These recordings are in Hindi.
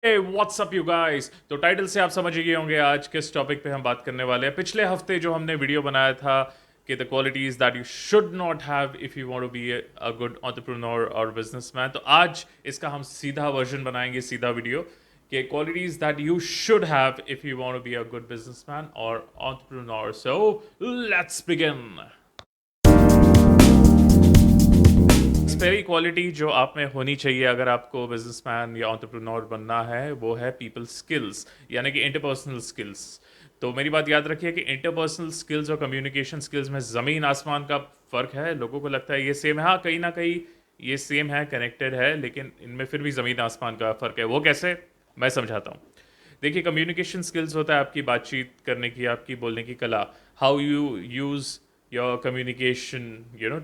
Hey, what's up you guys? तो टाइटल से आप समझ ही गए होंगे आज किस टॉपिक पे हम बात करने वाले हैं। पिछले हफ्ते जो हमने वीडियो बनाया था कि the qualities that you should not have if you want to be a good entrepreneur और बिजनेसमैन, तो आज इसका हम सीधा वर्जन बनाएंगे, सीधा वीडियो कि qualities that you should have if you want to be a good businessman और एंटरप्रेन्योर। So let's begin. पहली क्वालिटी जो आप में होनी चाहिए अगर आपको बिजनेसमैन या एंटरप्रेन्योर बनना है वो है पीपल स्किल्स, यानी कि इंटरपर्सनल स्किल्स। तो मेरी बात याद रखिए कि इंटरपर्सनल स्किल्स और कम्युनिकेशन स्किल्स में ज़मीन आसमान का फ़र्क है। लोगों को लगता है ये सेम है, हाँ कहीं ना कहीं ये सेम है, कनेक्टेड है, लेकिन इनमें फिर भी ज़मीन आसमान का फ़र्क है। वो कैसे, मैं समझाता हूँ। देखिए, कम्युनिकेशन स्किल्स होता है आपकी बातचीत करने की, आपकी बोलने की कला, how you use your communication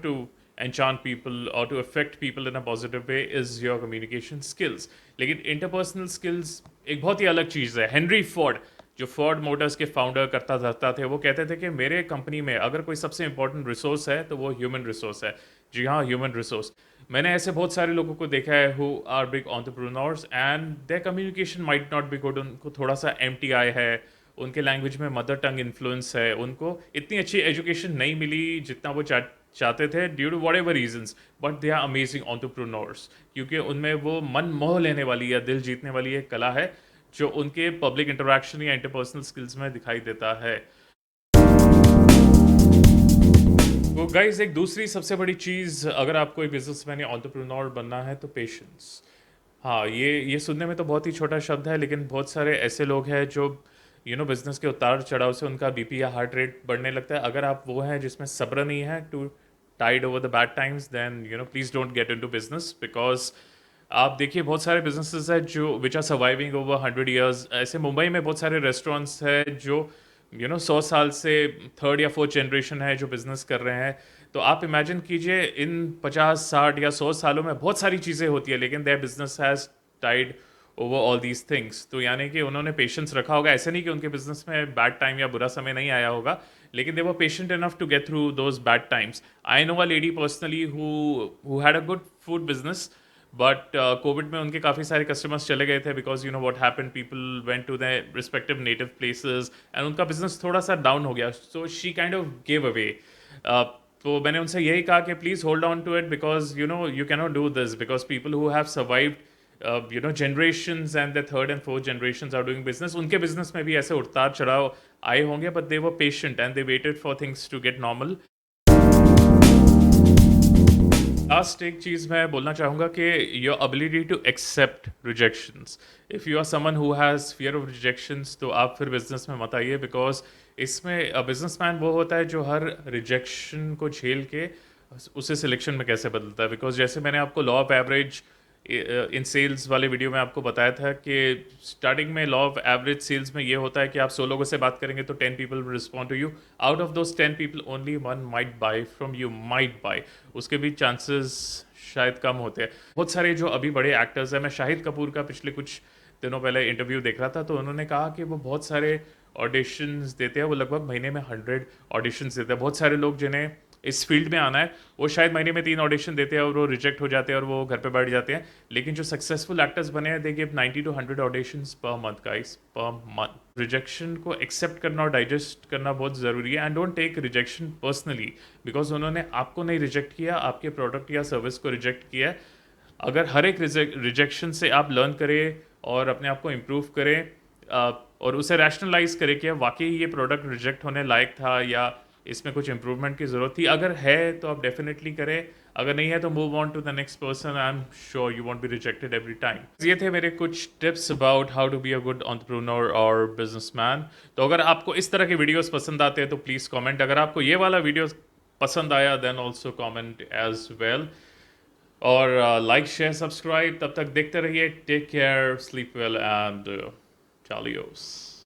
to enchant people or to affect people in a positive way is your communication skills. लेकिन interpersonal skills एक बहुत ही अलग चीज़ है। हेनरी फोर्ड, जो फोर्ड मोटर्स के फाउंडर करता धरता थे, वो कहते थे कि मेरे कंपनी में अगर कोई सबसे इंपॉर्टेंट रिसोर्स है तो वो ह्यूमन रिसोर्स है। जी हाँ, ह्यूमन रिसोर्स। मैंने ऐसे बहुत सारे लोगों को देखा है who are big entrepreneurs and their communication might not be good. उनको थोड़ा सा एमटीआई है, उनके लैंग्वेज में मदर टंग इन्फ्लुएंस है, उनको इतनी अच्छी एजुकेशन नहीं मिली जितना वो चाहते थे due to whatever reasons, but they are amazing entrepreneurs क्योंकि उनमें वो मन मोह लेने वाली या दिल जीतने वाली एक कला है जो उनके पब्लिक इंटरेक्शन या इंटरपर्सनल स्किल्स में दिखाई देता है। तो गाइज, एक दूसरी सबसे बड़ी चीज़ अगर आपको एक बिजनेसमैन या एंटरप्रेन्योर बनना है तो पेशेंस। हाँ, ये सुनने में तो बहुत ही छोटा शब्द है, लेकिन बहुत सारे ऐसे लोग हैं जो बिजनेस के उतार चढ़ाव से उनका बीपी या हार्ट रेट बढ़ने लगता है। अगर आप वो हैं जिसमें सब्र नहीं है to tide over the bad times, then please don't get into business. Because आप देखिए, बहुत सारे बिजनेसेस हैं जो which are surviving over 100 years। ऐसे मुंबई में बहुत सारे रेस्टोरेंट्स हैं जो 100 साल से थर्ड या फोर्थ जनरेशन है जो बिजनेस कर रहे हैं। तो आप इमेजिन कीजिए, इन 50 60 या 100 सालों में बहुत सारी चीज़ें होती है, लेकिन their business has tide over all these things. तो यानी कि उन्होंने पेशेंस रखा होगा। ऐसे नहीं कि उनके बिजनेस में बैड टाइम या बुरा समय नहीं आया होगा, लेकिन they were patient enough to get through those bad times. I know a lady personally who had a good food business, but Covid में उनके काफ़ी सारे कस्टमर्स चले गए थे because what happened, people went to the respective native places and उनका बिजनेस थोड़ा सा डाउन हो गया। So she kind of give away. तो मैंने उनसे यही कहा कि please hold on to it because you cannot do this because people who have survived generations and the third and fourth generations are doing business, उनके business में भी ऐसे उतार चढ़ाव आए होंगे, but they were patient and they waited for things to get normal। Last एक चीज़ मैं बोलना चाहूँगा कि your ability to accept rejections. If you are someone who has fear of rejections, तो आप फिर बिजनेस में मत आइए। बिकॉज इसमें बिजनेसमैन वो होता है जो हर रिजेक्शन को झेल के उसे सिलेक्शन में कैसे बदलता है। बिकॉज जैसे मैंने आपको law of average in sales वाले वीडियो में आपको बताया था कि स्टार्टिंग में लॉ ऑफ एवरेज सेल्स में ये होता है कि आप 100 लोगों से बात करेंगे तो 10 people will respond to you. Out of those 10 people only one might buy from you, might buy. उसके भी चांसेस शायद कम होते हैं। बहुत सारे जो अभी बड़े एक्टर्स हैं, मैं शाहिद कपूर का पिछले कुछ दिनों पहले इंटरव्यू देख रहा था, तो उन्होंने कहा कि वो बहुत सारे ऑडिशंस देते हैं। वो लगभग महीने में 100 ऑडिशंस देते हैं। बहुत सारे लोग जिन्हें इस फील्ड में आना है वो शायद महीने में 3 ऑडिशन देते हैं और वो रिजेक्ट हो जाते हैं और वो घर पे बैठ जाते हैं। लेकिन जो सक्सेसफुल एक्टर्स बने हैं, they give 90 to 100 auditions per month guys, per month. Rejection को एक्सेप्ट करना और डाइजेस्ट करना बहुत ज़रूरी है and don't take rejection personally because उन्होंने आपको नहीं रिजेक्ट किया, आपके प्रोडक्ट या सर्विस को रिजेक्ट किया है। अगर हर एक रिजेक्शन से आप लर्न करें और अपने आप को इम्प्रूव करें और उसे रैशनलाइज करें कि वाकई ये प्रोडक्ट रिजेक्ट होने लायक था या इसमें कुछ इम्प्रूवमेंट की ज़रूरत थी, अगर है तो आप डेफिनेटली करें। अगर नहीं है तो move on to the next person. I am sure you won't be rejected every time. ये थे मेरे कुछ tips about how to be a good entrepreneur और बिजनेसमैन। तो अगर आपको इस तरह के वीडियोस पसंद आते हैं तो प्लीज़ कमेंट। अगर आपको ये वाला वीडियो पसंद आया then also comment as well. और लाइक शेयर सब्सक्राइब। तब तक देखते रहिए। Take care, sleep well and चालियोस।